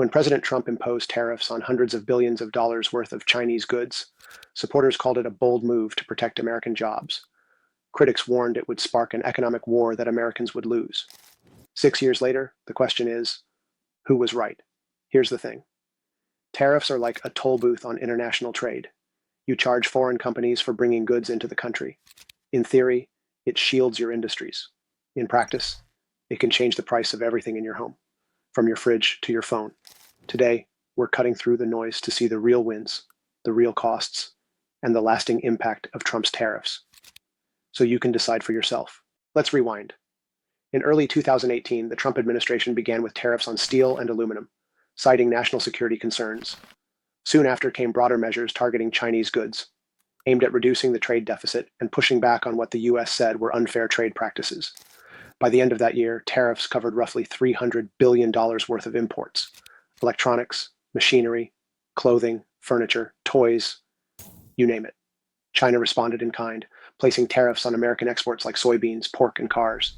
When President Trump imposed tariffs on hundreds of billions of dollars worth of Chinese goods, supporters called it a bold move to protect American jobs. Critics warned it would spark an economic war that Americans would lose. 6 years later, the question is, who was right? Here's the thing. Tariffs are like a toll booth on international trade. You charge foreign companies for bringing goods into the country. In theory, it shields your industries. In practice, it can change the price of everything in your home, from your fridge to your phone. Today, we're cutting through the noise to see the real wins, the real costs, and the lasting impact of Trump's tariffs. So you can decide for yourself. Let's rewind. In early 2018, the Trump administration began with tariffs on steel and aluminum, citing national security concerns. Soon after came broader measures targeting Chinese goods, aimed at reducing the trade deficit and pushing back on what the US said were unfair trade practices. By the end of that year, tariffs covered roughly $300 billion worth of imports: electronics, machinery, clothing, furniture, toys, you name it. China responded in kind, placing tariffs on American exports like soybeans, pork, and cars.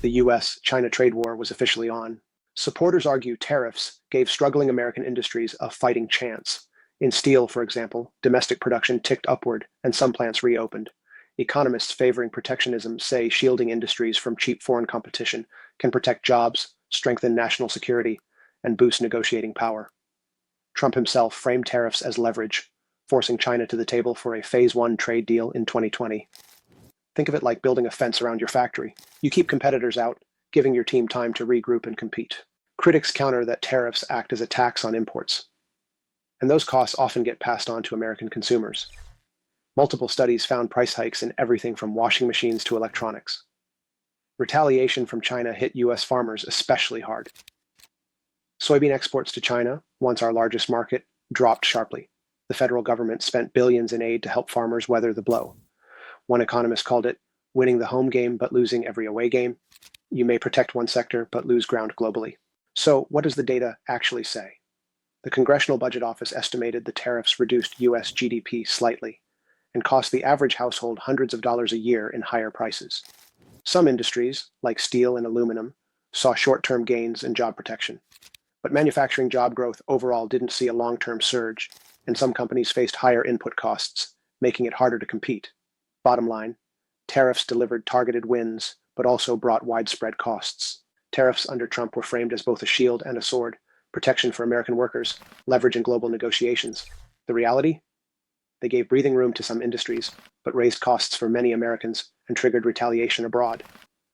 The US-China trade war was officially on. Supporters argue tariffs gave struggling American industries a fighting chance. In steel, for example, domestic production ticked upward and some plants reopened. Economists favoring protectionism say shielding industries from cheap foreign competition can protect jobs, strengthen national security, and boost negotiating power. Trump himself framed tariffs as leverage, forcing China to the table for a Phase 1 trade deal in 2020. Think of it like building a fence around your factory. You keep competitors out, giving your team time to regroup and compete. Critics counter that tariffs act as a tax on imports, and those costs often get passed on to American consumers. Multiple studies found price hikes in everything from washing machines to electronics. Retaliation from China hit US farmers especially hard. Soybean exports to China, once our largest market, dropped sharply. The federal government spent billions in aid to help farmers weather the blow. One economist called it winning the home game but losing every away game. You may protect one sector but lose ground globally. So what does the data actually say? The Congressional Budget Office estimated the tariffs reduced US GDP slightly and cost the average household hundreds of dollars a year in higher prices. Some industries, like steel and aluminum, saw short-term gains and job protection. But manufacturing job growth overall didn't see a long-term surge, and some companies faced higher input costs, making it harder to compete. Bottom line, tariffs delivered targeted wins, but also brought widespread costs. Tariffs under Trump were framed as both a shield and a sword, protection for American workers, leverage in global negotiations. The reality? They gave breathing room to some industries, but raised costs for many Americans and triggered retaliation abroad.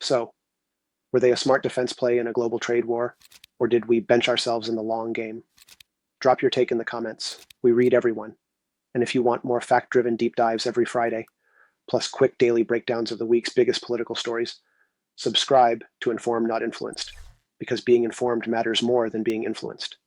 So, were they a smart defense play in a global trade war, or did we bench ourselves in the long game? Drop your take in the comments. We read everyone. And if you want more fact-driven deep dives every Friday, plus quick daily breakdowns of the week's biggest political stories, subscribe to Informed Not Influenced, because being informed matters more than being influenced.